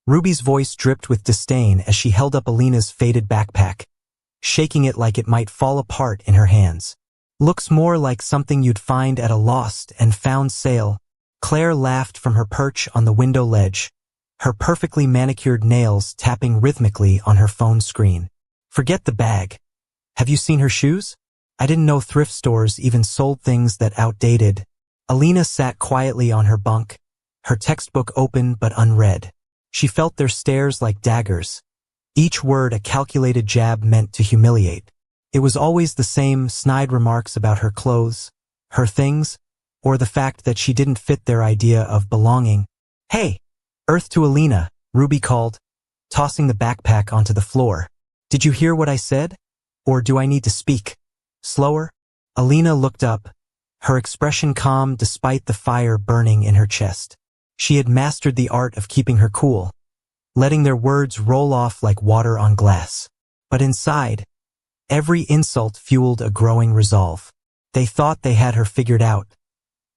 Ruby's voice dripped with disdain as she held up Alina's faded backpack, shaking it like it might fall apart in her hands. Looks more like something you'd find at a lost and found sale. Claire laughed from her perch on the window ledge, her perfectly manicured nails tapping rhythmically on her phone screen. Forget the bag. Have you seen her shoes? I didn't know thrift stores even sold things that outdated. Alina sat quietly on her bunk, her textbook open but unread. She felt their stares like daggers, each word a calculated jab meant to humiliate. It was always the same snide remarks about her clothes, her things, or the fact that she didn't fit their idea of belonging. Hey! Earth to Alina, Ruby called, tossing the backpack onto the floor. Did you hear what I said? Or do I need to speak slower? Alina looked up, her expression calm despite the fire burning in her chest. She had mastered the art of keeping her cool, letting their words roll off like water on glass. But inside, every insult fueled a growing resolve. They thought they had her figured out,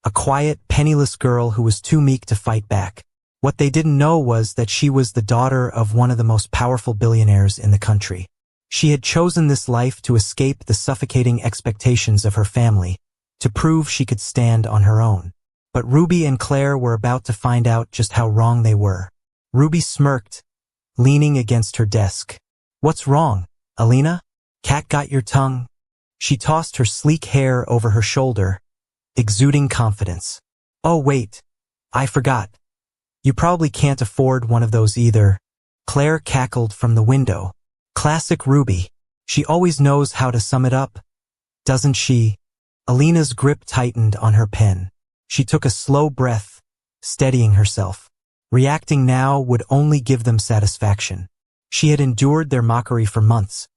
a quiet, penniless girl who was too meek to fight back. What they didn't know was that she was the daughter of one of the most powerful billionaires in the country. She had chosen this life to escape the suffocating expectations of her family, to prove she could stand on her own. But Ruby and Claire were about to find out just how wrong they were. Ruby smirked, leaning against her desk. What's wrong, Alina? Cat got your tongue? She tossed her sleek hair over her shoulder, exuding confidence. Oh wait, I forgot. You probably can't afford one of those either. Claire cackled from the window. Classic Ruby. She always knows how to sum it up, doesn't she? Alina's grip tightened on her pen. She took a slow breath, steadying herself. Reacting now would only give them satisfaction. She had endured their mockery for months,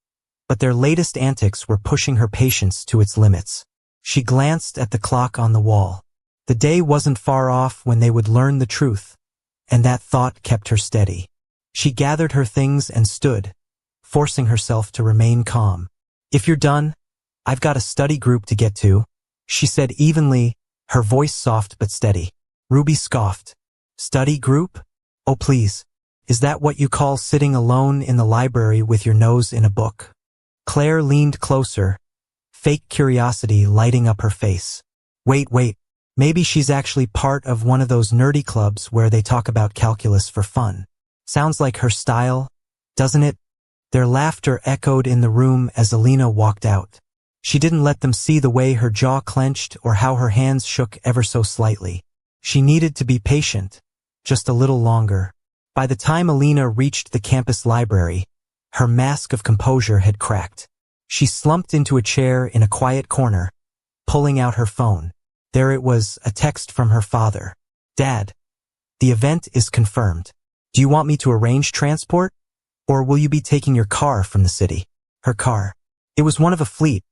but their latest antics were pushing her patience to its limits. She glanced at the clock on the wall. The day wasn't far off when they would learn the truth, and that thought kept her steady. She gathered her things and stood, forcing herself to remain calm. If you're done, I've got a study group to get to, she said evenly, her voice soft but steady. Ruby scoffed. Study group? Oh please, is that what you call sitting alone in the library with your nose in a book? Claire leaned closer, fake curiosity lighting up her face. Wait, maybe she's actually part of one of those nerdy clubs where they talk about calculus for fun. Sounds like her style, doesn't it? Their laughter echoed in the room as Alina walked out. She didn't let them see the way her jaw clenched or how her hands shook ever so slightly. She needed to be patient, just a little longer. By the time Alina reached the campus library, her mask of composure had cracked. She slumped into a chair in a quiet corner, pulling out her phone. There it was, a text from her father. Dad, the event is confirmed. Do you want me to arrange transport? Or will you be taking your car from the city? Her car. It was one of a fleet,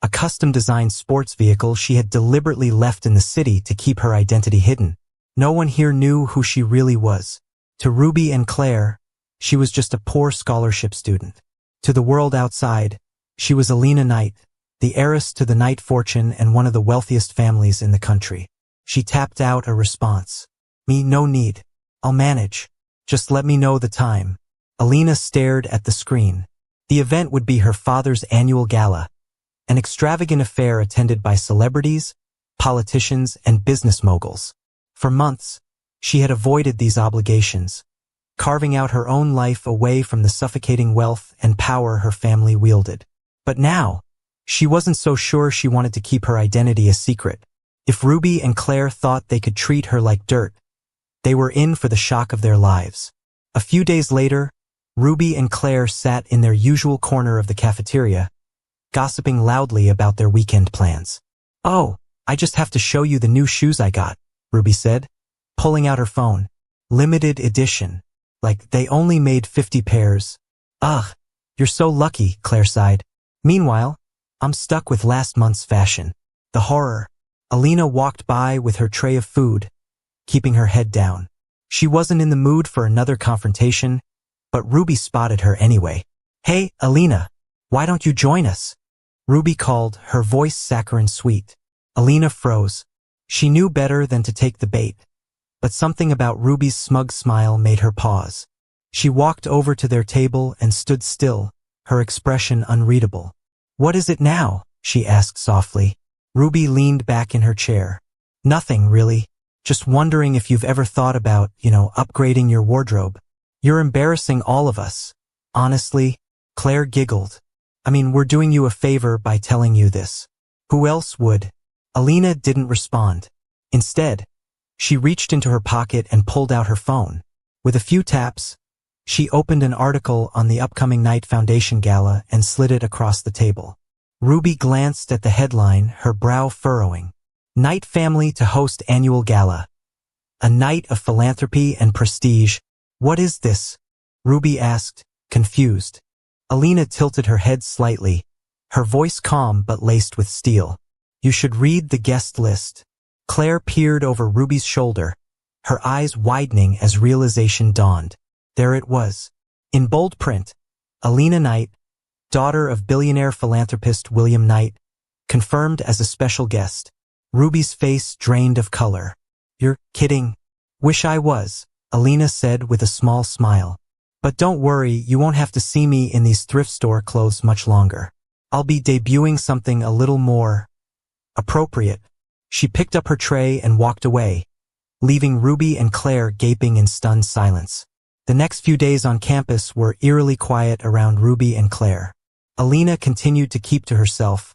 a custom-designed sports vehicle she had deliberately left in the city to keep her identity hidden. No one here knew who she really was. To Ruby and Claire, she was just a poor scholarship student. To the world outside, she was Alina Knight, the heiress to the Knight fortune and one of the wealthiest families in the country. She tapped out a response. Me, no need. I'll manage. Just let me know the time. Alina stared at the screen. The event would be her father's annual gala, an extravagant affair attended by celebrities, politicians, and business moguls. For months, she had avoided these obligations, carving out her own life away from the suffocating wealth and power her family wielded. But now, she wasn't so sure she wanted to keep her identity a secret. If Ruby and Claire thought they could treat her like dirt, they were in for the shock of their lives. A few days later, Ruby and Claire sat in their usual corner of the cafeteria, gossiping loudly about their weekend plans. Oh, I just have to show you the new shoes I got, Ruby said, pulling out her phone. Limited edition. Like they only made 50 pairs. Ugh, you're so lucky, Claire sighed. Meanwhile, I'm stuck with last month's fashion. The horror. Alina walked by with her tray of food, keeping her head down. She wasn't in the mood for another confrontation, but Ruby spotted her anyway. Hey, Alina, why don't you join us? Ruby called, her voice saccharine sweet. Alina froze. She knew better than to take the bait, but something about Ruby's smug smile made her pause. She walked over to their table and stood still, her expression unreadable. "What is it now?" she asked softly. Ruby leaned back in her chair. "Nothing, really. Just wondering if you've ever thought about, upgrading your wardrobe. You're embarrassing all of us." "Honestly," Claire giggled. "I mean, we're doing you a favor by telling you this. Who else would?" Alina didn't respond. Instead, she reached into her pocket and pulled out her phone. With a few taps, she opened an article on the upcoming Night Foundation Gala and slid it across the table. Ruby glanced at the headline, her brow furrowing. Knight family to host annual gala. A night of philanthropy and prestige. "What is this?" Ruby asked, confused. Alina tilted her head slightly, her voice calm but laced with steel. "You should read the guest list." Claire peered over Ruby's shoulder, her eyes widening as realization dawned. There it was. In bold print, Alina Knight, daughter of billionaire philanthropist William Knight, confirmed as a special guest. Ruby's face drained of color. "You're kidding." "Wish I was," Alina said with a small smile. "But don't worry, you won't have to see me in these thrift store clothes much longer. I'll be debuting something a little more appropriate." She picked up her tray and walked away, leaving Ruby and Claire gaping in stunned silence. The next few days on campus were eerily quiet around Ruby and Claire. Alina continued to keep to herself,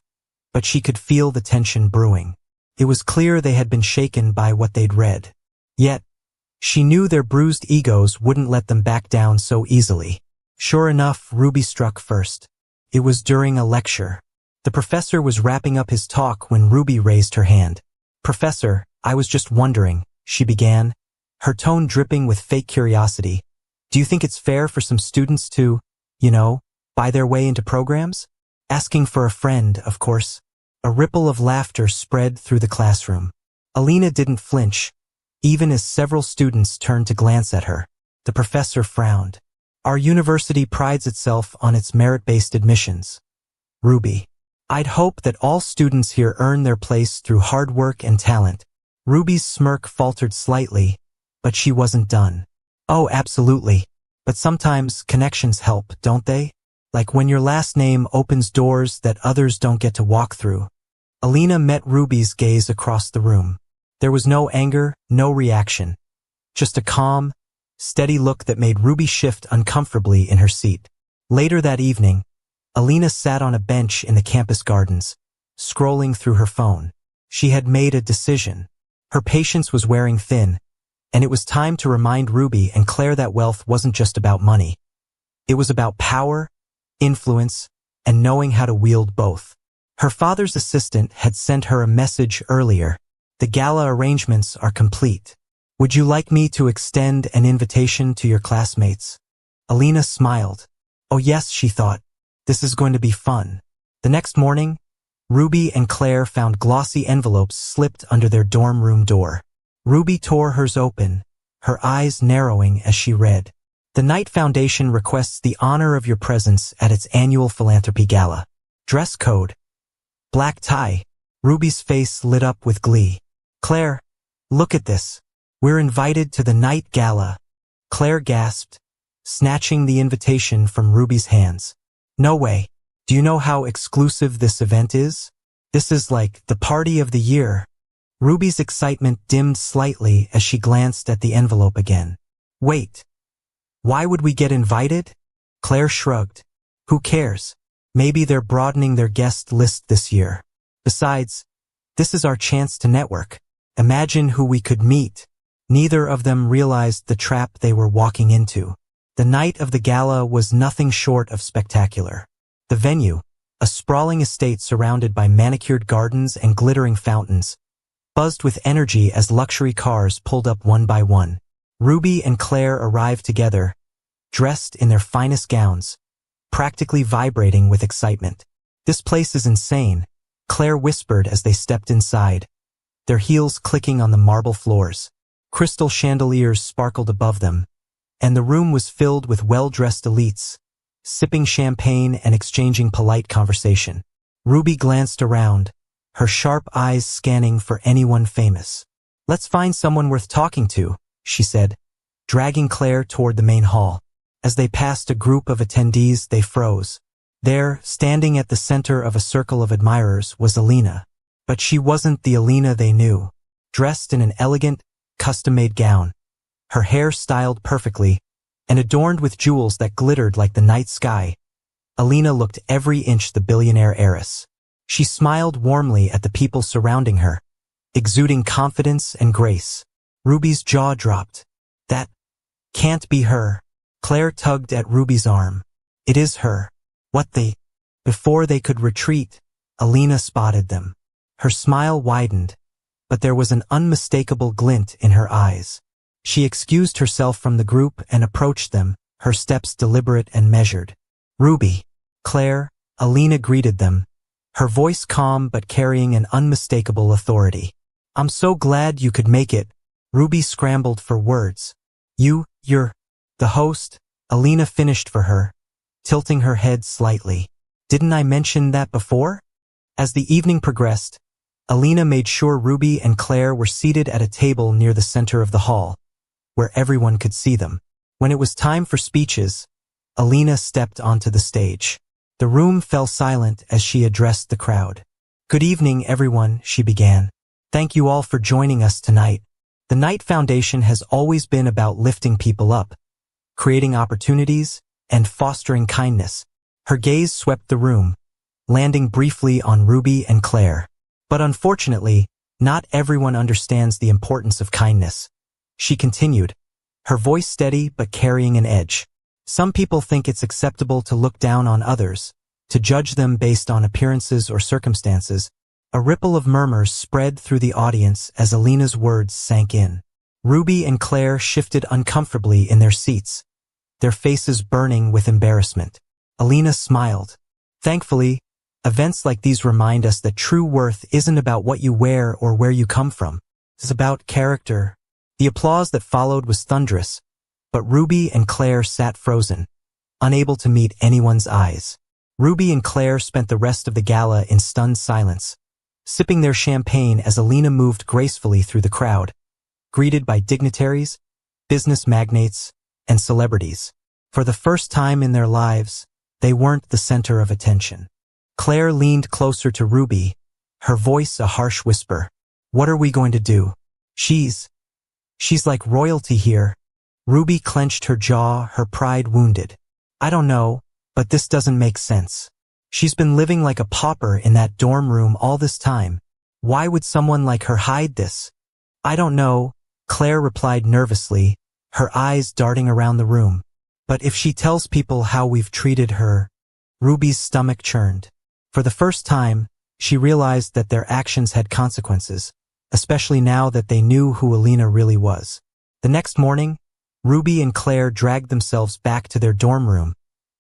but she could feel the tension brewing. It was clear they had been shaken by what they'd read. Yet, she knew their bruised egos wouldn't let them back down so easily. Sure enough, Ruby struck first. It was during a lecture. The professor was wrapping up his talk when Ruby raised her hand. "Professor, I was just wondering," she began, her tone dripping with fake curiosity. "Do you think it's fair for some students to, buy their way into programs?" Asking for a friend, of course. A ripple of laughter spread through the classroom. Alina didn't flinch, even as several students turned to glance at her. The professor frowned. "Our university prides itself on its merit-based admissions. Ruby. I'd hope that all students here earn their place through hard work and talent." Ruby's smirk faltered slightly, but she wasn't done. "Oh, absolutely. But sometimes connections help, don't they? Like when your last name opens doors that others don't get to walk through." Alina met Ruby's gaze across the room. There was no anger, no reaction. Just a calm, steady look that made Ruby shift uncomfortably in her seat. Later that evening, Alina sat on a bench in the campus gardens, scrolling through her phone. She had made a decision. Her patience was wearing thin, and it was time to remind Ruby and Claire that wealth wasn't just about money. It was about power, influence, and knowing how to wield both. Her father's assistant had sent her a message earlier. "The gala arrangements are complete. Would you like me to extend an invitation to your classmates?" Alina smiled. Oh yes, she thought. This is going to be fun. The next morning, Ruby and Claire found glossy envelopes slipped under their dorm room door. Ruby tore hers open, her eyes narrowing as she read. "The Knight Foundation requests the honor of your presence at its annual philanthropy gala. Dress code: black tie." Ruby's face lit up with glee. "Claire, look at this. We're invited to the Knight Gala." Claire gasped, snatching the invitation from Ruby's hands. "No way. Do you know how exclusive this event is? This is like the party of the year." Ruby's excitement dimmed slightly as she glanced at the envelope again. "Wait. Why would we get invited?" Claire shrugged. "Who cares? Maybe they're broadening their guest list this year. Besides, this is our chance to network. Imagine who we could meet." Neither of them realized the trap they were walking into. The night of the gala was nothing short of spectacular. The venue, a sprawling estate surrounded by manicured gardens and glittering fountains, buzzed with energy as luxury cars pulled up one by one. Ruby and Claire arrived together, dressed in their finest gowns, practically vibrating with excitement. "This place is insane," Claire whispered as they stepped inside, their heels clicking on the marble floors. Crystal chandeliers sparkled above them, and the room was filled with well-dressed elites, sipping champagne and exchanging polite conversation. Ruby glanced around, her sharp eyes scanning for anyone famous. "Let's find someone worth talking to," she said, dragging Claire toward the main hall. As they passed a group of attendees, they froze. There, standing at the center of a circle of admirers, was Alina. But she wasn't the Alina they knew. Dressed in an elegant, custom-made gown, her hair styled perfectly, and adorned with jewels that glittered like the night sky, Alina looked every inch the billionaire heiress. She smiled warmly at the people surrounding her, exuding confidence and grace. Ruby's jaw dropped. That can't be her. Claire tugged at Ruby's arm. It is her. What the? Before they could retreat, Alina spotted them. Her smile widened, but there was an unmistakable glint in her eyes. She excused herself from the group and approached them, her steps deliberate and measured. Ruby, Claire, Alina greeted them, her voice calm but carrying an unmistakable authority. I'm so glad you could make it. Ruby scrambled for words. You're the host, Alina finished for her, tilting her head slightly. Didn't I mention that before? As the evening progressed, Alina made sure Ruby and Claire were seated at a table near the center of the hall, where everyone could see them. When it was time for speeches, Alina stepped onto the stage. The room fell silent as she addressed the crowd. Good evening, everyone, she began. Thank you all for joining us tonight. The Knight Foundation has always been about lifting people up, creating opportunities, and fostering kindness. Her gaze swept the room, landing briefly on Ruby and Claire. But unfortunately, not everyone understands the importance of kindness. She continued, her voice steady but carrying an edge. Some people think it's acceptable to look down on others, to judge them based on appearances or circumstances. A ripple of murmurs spread through the audience as Alina's words sank in. Ruby and Claire shifted uncomfortably in their seats, their faces burning with embarrassment. Alina smiled. Thankfully, events like these remind us that true worth isn't about what you wear or where you come from. It's about character. The applause that followed was thunderous, but Ruby and Claire sat frozen, unable to meet anyone's eyes. Ruby and Claire spent the rest of the gala in stunned silence, sipping their champagne as Alina moved gracefully through the crowd, greeted by dignitaries, business magnates, and celebrities. For the first time in their lives, they weren't the center of attention. Claire leaned closer to Ruby, her voice a harsh whisper. What are we going to do? She's like royalty here. Ruby clenched her jaw, her pride wounded. I don't know, but this doesn't make sense. She's been living like a pauper in that dorm room all this time. Why would someone like her hide this? I don't know, Claire replied nervously, her eyes darting around the room. But if she tells people how we've treated her, Ruby's stomach churned. For the first time, she realized that their actions had consequences, especially now that they knew who Alina really was. The next morning, Ruby and Claire dragged themselves back to their dorm room,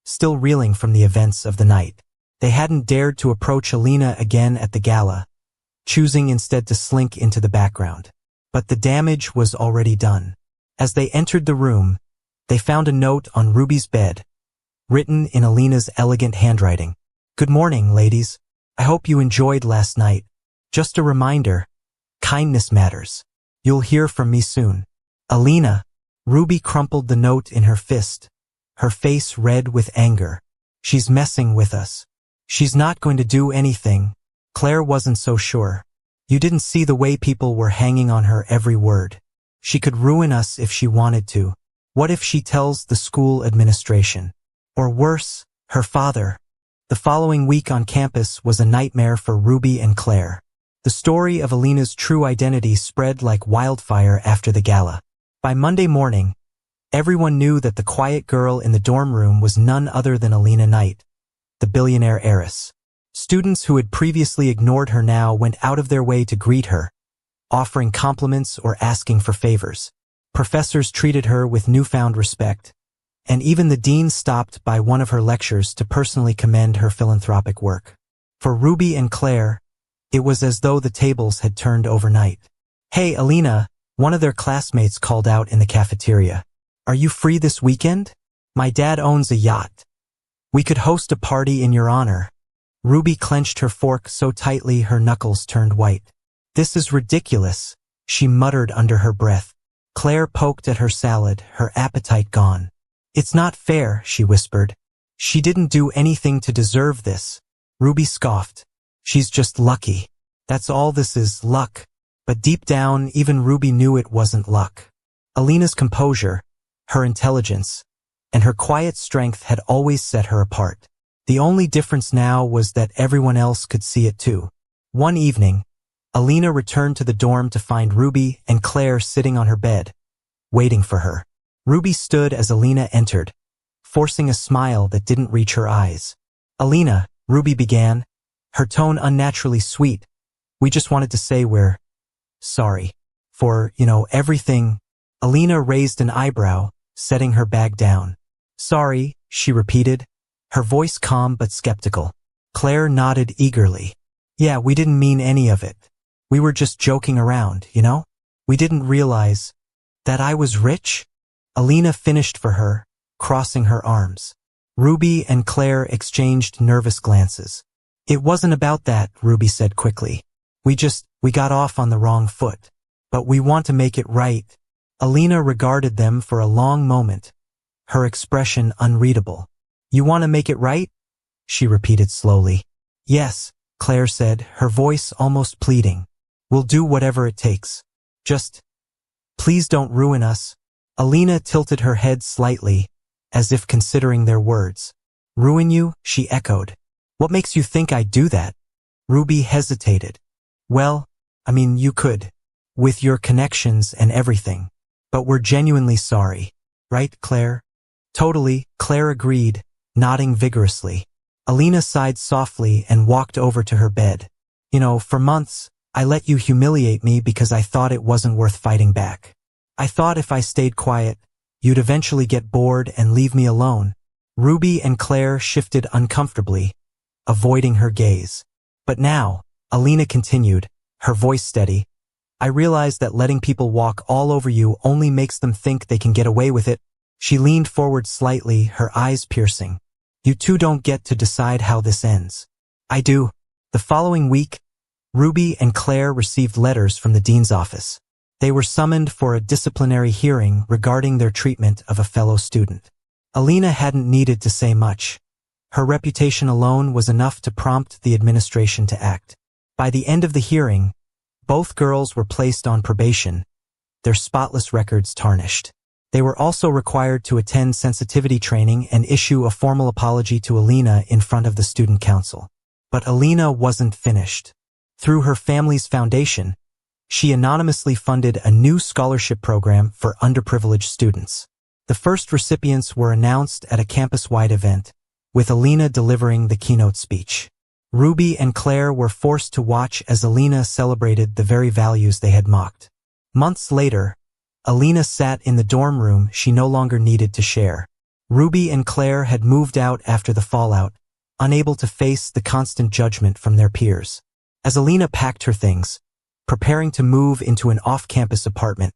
still reeling from the events of the night. They hadn't dared to approach Alina again at the gala, choosing instead to slink into the background. But the damage was already done. As they entered the room, they found a note on Ruby's bed, written in Alina's elegant handwriting. Good morning, ladies. I hope you enjoyed last night. Just a reminder, kindness matters. You'll hear from me soon. Alina. Ruby crumpled the note in her fist, her face red with anger. She's messing with us. She's not going to do anything. Claire wasn't so sure. You didn't see the way people were hanging on her every word. She could ruin us if she wanted to. What if she tells the school administration? Or worse, her father? The following week on campus was a nightmare for Ruby and Claire. The story of Alina's true identity spread like wildfire after the gala. By Monday morning, everyone knew that the quiet girl in the dorm room was none other than Alina Knight, the billionaire heiress. Students who had previously ignored her now went out of their way to greet her, offering compliments or asking for favors. Professors treated her with newfound respect, and even the dean stopped by one of her lectures to personally commend her philanthropic work. For Ruby and Claire, it was as though the tables had turned overnight. Hey, Alina, one of their classmates called out in the cafeteria. Are you free this weekend? My dad owns a yacht. We could host a party in your honor. Ruby clenched her fork so tightly her knuckles turned white. This is ridiculous, she muttered under her breath. Claire poked at her salad, her appetite gone. It's not fair, she whispered. She didn't do anything to deserve this. Ruby scoffed. She's just lucky. That's all this is, luck. But deep down, even Ruby knew it wasn't luck. Alina's composure, her intelligence, and her quiet strength had always set her apart. The only difference now was that everyone else could see it too. One evening, Alina returned to the dorm to find Ruby and Claire sitting on her bed, waiting for her. Ruby stood as Alina entered, forcing a smile that didn't reach her eyes. Alina, Ruby began, her tone unnaturally sweet. We just wanted to say we're sorry for, everything. Alina raised an eyebrow, setting her bag down. Sorry, she repeated, her voice calm but skeptical. Claire nodded eagerly. Yeah, we didn't mean any of it. We were just joking around, We didn't realize that I was rich? Alina finished for her, crossing her arms. Ruby and Claire exchanged nervous glances. It wasn't about that, Ruby said quickly. We got off on the wrong foot. But we want to make it right. Alina regarded them for a long moment, her expression unreadable. You want to make it right? She repeated slowly. Yes, Claire said, her voice almost pleading. We'll do whatever it takes. Just, please don't ruin us. Alina tilted her head slightly, as if considering their words. Ruin you? She echoed. What makes you think I'd do that? Ruby hesitated. Well, you could. With your connections and everything. But we're genuinely sorry. Right, Claire? Totally, Claire agreed, nodding vigorously. Alina sighed softly and walked over to her bed. For months, I let you humiliate me because I thought it wasn't worth fighting back. I thought if I stayed quiet, you'd eventually get bored and leave me alone. Ruby and Claire shifted uncomfortably, avoiding her gaze. But now, Alina continued, her voice steady, I realize that letting people walk all over you only makes them think they can get away with it. She leaned forward slightly, her eyes piercing. You two don't get to decide how this ends. I do. The following week, Ruby and Claire received letters from the dean's office. They were summoned for a disciplinary hearing regarding their treatment of a fellow student. Alina hadn't needed to say much. Her reputation alone was enough to prompt the administration to act. By the end of the hearing, both girls were placed on probation, their spotless records tarnished. They were also required to attend sensitivity training and issue a formal apology to Alina in front of the student council. But Alina wasn't finished. Through her family's foundation, she anonymously funded a new scholarship program for underprivileged students. The first recipients were announced at a campus-wide event, with Alina delivering the keynote speech. Ruby and Claire were forced to watch as Alina celebrated the very values they had mocked. Months later, Alina sat in the dorm room she no longer needed to share. Ruby and Claire had moved out after the fallout, unable to face the constant judgment from their peers. As Alina packed her things, preparing to move into an off-campus apartment,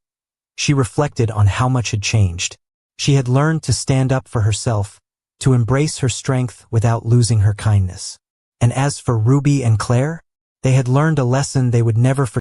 she reflected on how much had changed. She had learned to stand up for herself, to embrace her strength without losing her kindness. And as for Ruby and Claire, they had learned a lesson they would never forget.